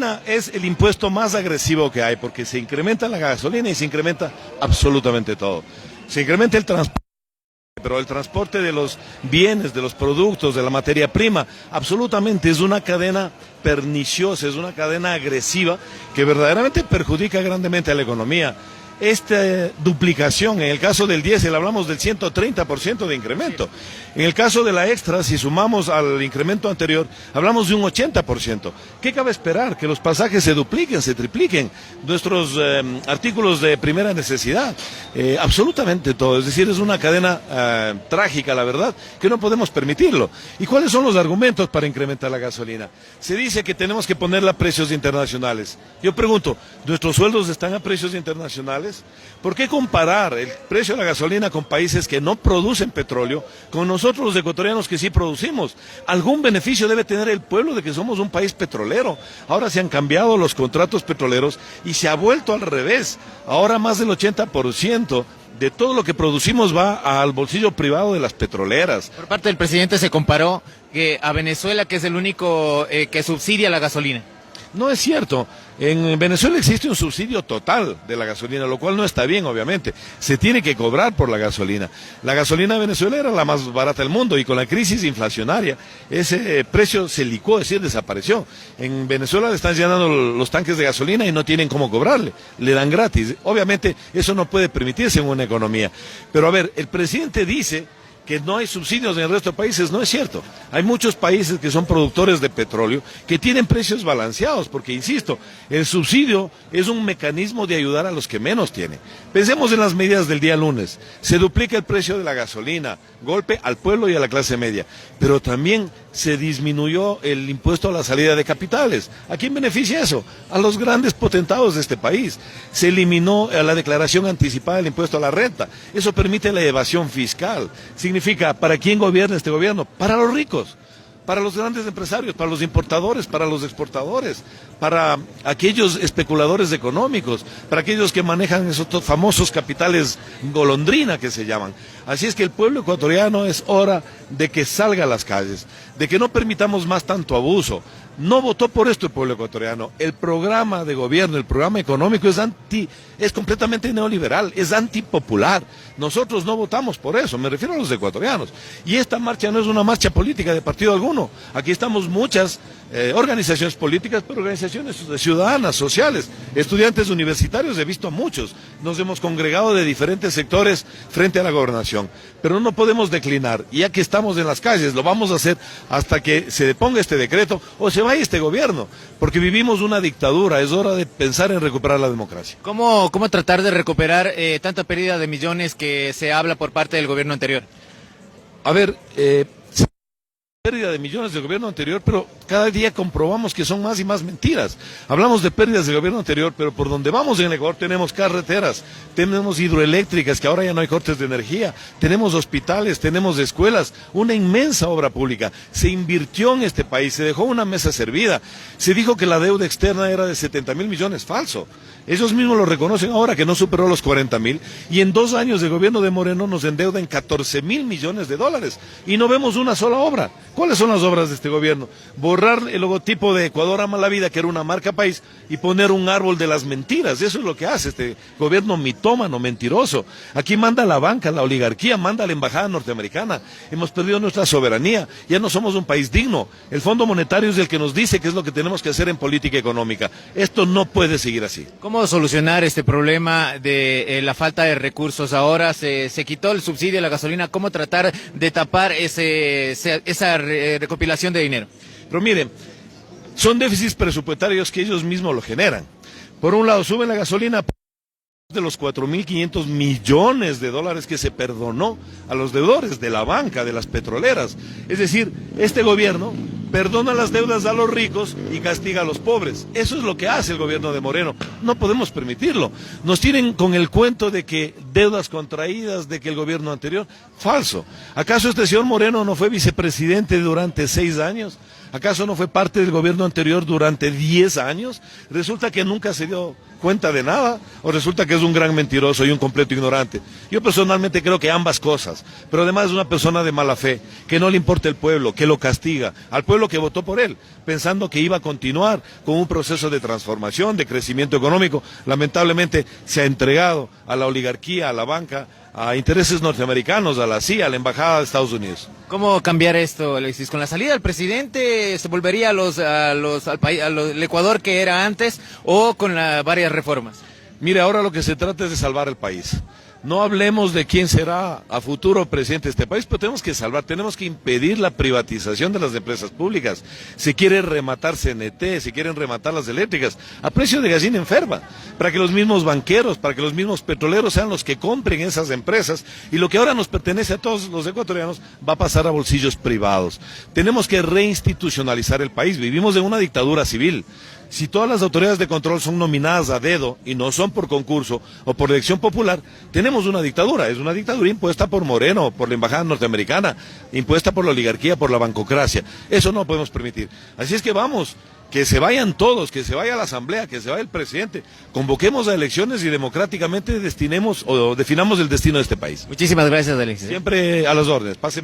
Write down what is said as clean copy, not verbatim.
gasolina es el impuesto más agresivo que hay, porque se incrementa la gasolina y se incrementa absolutamente todo. Se incrementa el transporte, pero el transporte de los bienes, de los productos, de la materia prima, absolutamente es una cadena perniciosa, es una cadena agresiva que verdaderamente perjudica grandemente a la economía. Esta duplicación, en el caso del diésel hablamos del 130% de incremento. En el caso de la extra, si sumamos al incremento anterior, hablamos de un 80%. ¿Qué cabe esperar? Que los pasajes se dupliquen, se tripliquen, nuestros artículos de primera necesidad, absolutamente todo. Es decir, es una cadena trágica, la verdad, que no podemos permitirlo. ¿Y cuáles son los argumentos para incrementar la gasolina? Se dice que tenemos que ponerla a precios internacionales. Yo pregunto, ¿nuestros sueldos están a precios internacionales? ¿Por qué comparar el precio de la gasolina con países que no producen petróleo con nosotros los ecuatorianos que sí producimos? Algún beneficio debe tener el pueblo de que somos un país petrolero. Ahora se han cambiado los contratos petroleros y se ha vuelto al revés. Ahora más del 80% de todo lo que producimos va al bolsillo privado de las petroleras. Por parte del presidente se comparó a Venezuela, que es el único que subsidia la gasolina. No es cierto. En Venezuela existe un subsidio total de la gasolina, lo cual no está bien, obviamente. Se tiene que cobrar por la gasolina. La gasolina de Venezuela era la más barata del mundo y con la crisis inflacionaria ese precio se licuó, es decir, desapareció. En Venezuela le están llenando los tanques de gasolina y no tienen cómo cobrarle, le dan gratis. Obviamente eso no puede permitirse en una economía. Pero a ver, el presidente dice que no hay subsidios en el resto de países, no es cierto. Hay muchos países que son productores de petróleo que tienen precios balanceados, porque insisto, el subsidio es un mecanismo de ayudar a los que menos tienen. Pensemos en las medidas del día lunes. Se duplica el precio de la gasolina, golpe al pueblo y a la clase media, pero también se disminuyó el impuesto a la salida de capitales. ¿A quién beneficia eso? A los grandes potentados de este país. Se eliminó la declaración anticipada del impuesto a la renta. Eso permite la evasión fiscal. Significa, ¿para quién gobierna este gobierno? Para los ricos, para los grandes empresarios, para los importadores, para los exportadores, para aquellos especuladores económicos, para aquellos que manejan esos famosos capitales golondrina que se llaman. Así es que el pueblo ecuatoriano es hora de que salga a las calles, de que no permitamos más tanto abuso. No votó por esto el pueblo ecuatoriano. El programa de gobierno, el programa económico es completamente neoliberal, es antipopular. Nosotros no votamos por eso, me refiero a los ecuatorianos. Y esta marcha no es una marcha política de partido alguno. Aquí estamos muchas organizaciones políticas, pero organizaciones ciudadanas, sociales, estudiantes universitarios, he visto a muchos. Nos hemos congregado de diferentes sectores frente a la gobernación. Pero no podemos declinar. Y ya que estamos en las calles, lo vamos a hacer hasta que se deponga este decreto o se vaya este gobierno, porque vivimos una dictadura, es hora de pensar en recuperar la democracia. ¿Cómo tratar de recuperar tanta pérdida de millones que se habla por parte del gobierno anterior? A ver, pérdida de millones del gobierno anterior, pero cada día comprobamos que son más y más mentiras. Hablamos de pérdidas del gobierno anterior, pero por donde vamos en el Ecuador tenemos carreteras, tenemos hidroeléctricas, que ahora ya no hay cortes de energía, tenemos hospitales, tenemos escuelas, una inmensa obra pública. Se invirtió en este país, se dejó una mesa servida, se dijo que la deuda externa era de 70.000 millones, falso. Ellos mismos lo reconocen ahora, que no superó los 40.000, y en 2 años de gobierno de Moreno nos endeudan 14.000 millones de dólares, y no vemos una sola obra. ¿Cuáles son las obras de este gobierno? Borrar el logotipo de Ecuador Ama la Vida, que era una marca país, y poner un árbol de las mentiras. Eso es lo que hace este gobierno mitómano, mentiroso. Aquí manda la banca, la oligarquía, manda la embajada norteamericana. Hemos perdido nuestra soberanía, ya no somos un país digno. El Fondo Monetario es el que nos dice qué es lo que tenemos que hacer en política económica. Esto no puede seguir así. ¿Cómo solucionar este problema de la falta de recursos? Ahora se quitó el subsidio a la gasolina. ¿Cómo tratar de tapar esa recopilación de dinero? Pero miren, son déficits presupuestarios que ellos mismos lo generan. Por un lado, suben la gasolina de los 4.500 millones de dólares que se perdonó a los deudores de la banca, de las petroleras. Es decir, este gobierno perdona las deudas a los ricos y castiga a los pobres. Eso es lo que hace el gobierno de Moreno. No podemos permitirlo. Nos tienen con el cuento de que deudas contraídas, de que el gobierno anterior, falso. ¿Acaso este señor Moreno no fue vicepresidente durante 6 años? ¿Acaso no fue parte del gobierno anterior durante 10 años? Resulta que nunca se dio cuenta de nada, o resulta que es un gran mentiroso y un completo ignorante. Yo personalmente creo que ambas cosas, pero además es una persona de mala fe, que no le importa el pueblo, que lo castiga. Al pueblo pueblo que votó por él, pensando que iba a continuar con un proceso de transformación, de crecimiento económico. Lamentablemente se ha entregado a la oligarquía, a la banca, a intereses norteamericanos, a la CIA, a la Embajada de Estados Unidos. ¿Cómo cambiar esto, Alexis? ¿Con la salida del presidente se volvería al Ecuador que era antes o con varias reformas? Mire, ahora lo que se trata es de salvar el país. No hablemos de quién será a futuro presidente de este país, pero tenemos que salvar, tenemos que impedir la privatización de las empresas públicas. Se quiere rematar CNT, se quieren rematar las eléctricas a precio de gallina enferma, para que los mismos banqueros, para que los mismos petroleros sean los que compren esas empresas, y lo que ahora nos pertenece a todos los ecuatorianos va a pasar a bolsillos privados. Tenemos que reinstitucionalizar el país, vivimos en una dictadura civil. Si todas las autoridades de control son nominadas a dedo y no son por concurso o por elección popular, tenemos una dictadura. Es una dictadura impuesta por Moreno, por la embajada norteamericana, impuesta por la oligarquía, por la bancocracia. Eso no podemos permitir. Así es que vamos, que se vayan todos, que se vaya la asamblea, que se vaya el presidente. Convoquemos a elecciones y democráticamente definamos el destino de este país. Muchísimas gracias, Alexis. Siempre a las órdenes. Pasen